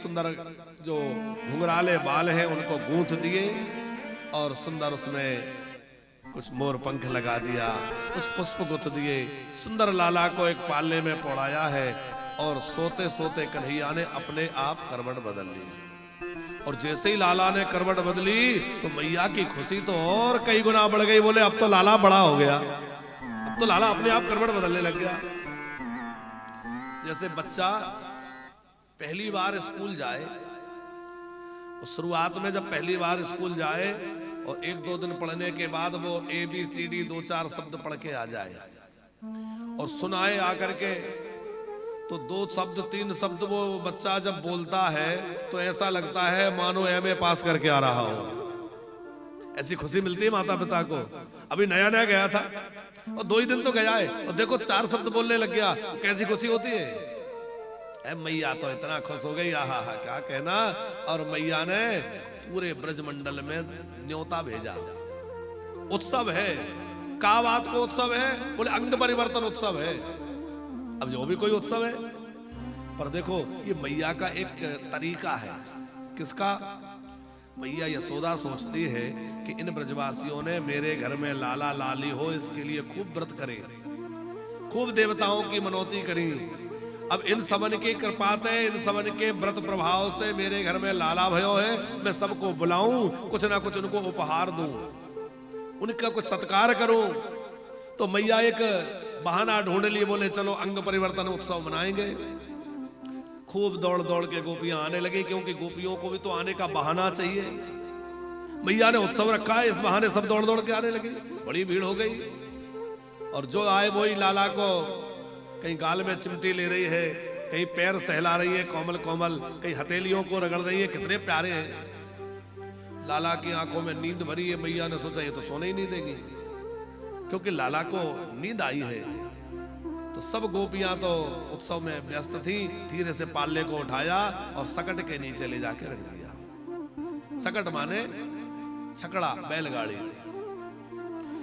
सुंदर जो घुंघराले बाल हैं उनको गूंथ दिए और सुंदर उसमें कुछ मोर पंख लगा दिया, कुछ पुष्प गुथ दिए। सुंदर लाला को एक पालने में पौड़ाया है और सोते सोते कन्हैया ने अपने आप करवट बदल ली। और जैसे ही लाला ने करवट बदली तो मैया की खुशी तो और कई गुना बढ़ गई। बोले अब तो लाला बड़ा हो गया, अब तो लाला अपने आप करवट बदलने लग गया। जैसे बच्चा पहली बार स्कूल जाए, शुरुआत में जब पहली बार स्कूल जाए और 1-2 दिन पढ़ने के बाद वो ABCD 2-4 शब्द पढ़ के आ जाए और सुनाए आकर के, तो 2 शब्द 3 शब्द वो बच्चा जब बोलता है तो ऐसा लगता है मानो MA पास करके आ रहा हो। ऐसी खुशी मिलती है माता पिता को। अभी नया नया गया था और 2 ही दिन तो गया है और देखो 4 शब्द बोलने लग गया, कैसी खुशी होती है। मैया तो इतना खुश हो गई, आहा हा क्या कहना। और मैया ने पूरे ब्रजमंडल में न्योता भेजा। उत्सव है, का बात को उत्सव है, बोले अंग परिवर्तन उत्सव है। अब जो भी कोई उत्सव है, पर देखो ये मैया का एक तरीका है। किसका? मैया यशोदा सोचती है कि इन ब्रजवासियों ने मेरे घर में लाला लाली हो, इसके लिए खूब व्रत करे, खूब देवताओं की मनौती करी। अब इन सबन की कृपा से, इन सबन के व्रत प्रभाव से मेरे घर में लाला भयो है, मैं सबको बुलाऊं, कुछ ना कुछ उनको उपहार दूं, उनका कुछ सत्कार करूं। तो मैया एक बहाना ढूंढ लिए, बोले चलो अंग परिवर्तन उत्सव मनाएंगे। खूब दौड़ दौड़ के गोपियां आने लगी, क्योंकि गोपियों को भी तो आने का बहाना चाहिए। मैया ने उत्सव रखा है, इस बहाने सब दौड़ दौड़ के आने लगे, बड़ी भीड़ हो गई। और जो आए वही लाला को कहीं गाल में चिमटी ले रही है, कहीं पैर सहला रही है कोमल कोमल, कहीं हथेलियों को रगड़ रही है, कितने प्यारे हैं। लाला की आंखों में नींद भरी है। मैया ने सोचा ये तो सोने ही नहीं देंगे, क्योंकि लाला को नींद आई है। तो सब गोपियां तो उत्सव में व्यस्त थी। धीरे से पाले को उठाया और सकट के नीचे ले जाके रख दिया। सकट माने छकड़ा, बैलगाड़ी।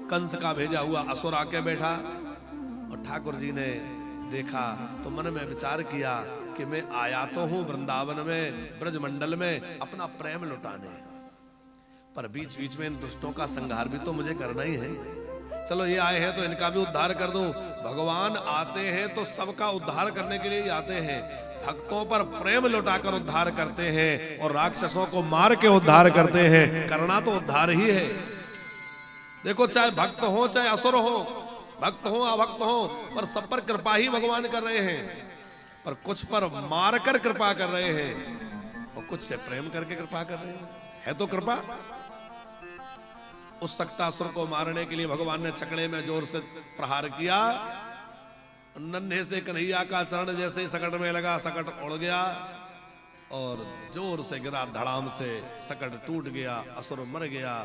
कंस का भेजा हुआ असुर आके बैठा और ठाकुर जी ने देखा तो मन में विचार किया कि मैं आया तो हूं वृंदावन में, ब्रजमंडल में अपना प्रेम लुटाने, पर बीच बीच में इन दुष्टों का संहार भी तो मुझे करना ही है। चलो ये आए हैं तो इनका भी उद्धार कर दूं। भगवान आते हैं तो सबका उद्धार करने के लिए ही आते हैं। भक्तों पर प्रेम लुटाकर उद्धार करते हैं और राक्षसों को मार के उद्धार करते हैं। करना तो उद्धार ही है। देखो चाहे भक्त हो चाहे असुर हो, भक्त हो अभक्त हो, पर सब पर कृपा ही भगवान कर रहे हैं। पर कुछ पर मारकर कृपा कर रहे हैं और कुछ से प्रेम करके कृपा कर रहे हैं। है तो कृपा। उस सक्टासुर को मारने के लिए भगवान ने छकड़े में जोर से प्रहार किया। नन्हे से कन्हैया का चरण जैसे ही सकट में लगा, सकट उड़ गया और जोर से गिरा, धड़ाम से सकट टूट गया, असुर मर गया।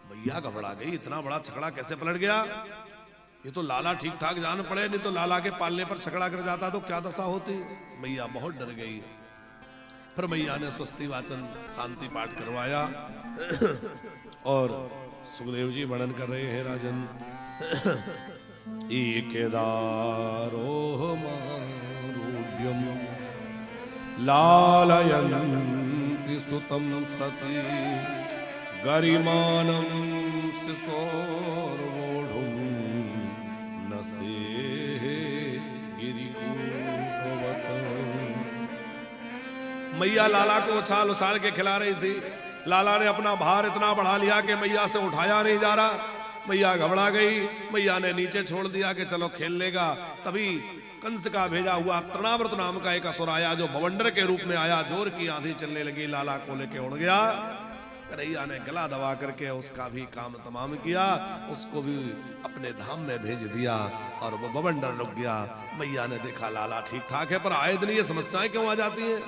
मैया घबरा गई, इतना बड़ा छकड़ा कैसे पलट गया। ये तो लाला ठीक ठाक जान पड़े, नहीं तो लाला के पालने पर छकड़ा गिर जाता तो क्या दशा होती। मैया बहुत डर गई। फिर मैया ने स्वस्ति वाचन शांति पाठ करवाया और सुखदेव जी वर्णन कर रहे हैं राजन। एकेदारोहमारूढ्यं लालयन्ति सुतं सती गरिमानं शिशोर्वोढुं नसे गिरिकूटवत्। मैया लाला को उछाल उछाल के खिला रही थी। लाला ने अपना भार इतना बढ़ा लिया कि मैया से उठाया नहीं जा रहा। मैया घबरा गई। मैया ने नीचे छोड़ दिया कि चलो खेल लेगा। तभी कंस का भेजा हुआ तृणाव्रत नाम का एक असुर आया, जो भवंडर के रूप में आया। जोर की आंधी चलने लगी, लाला को लेके उड़ गया। कन्हैया ने गला दबा करके उसका भी काम तमाम किया, उसको भी अपने धाम में भेज दिया और वो भवंडर रुक गया। मैया ने देखा लाला ठीक ठाक है, पर आए दिन ये समस्याएं क्यों आ जाती हैं।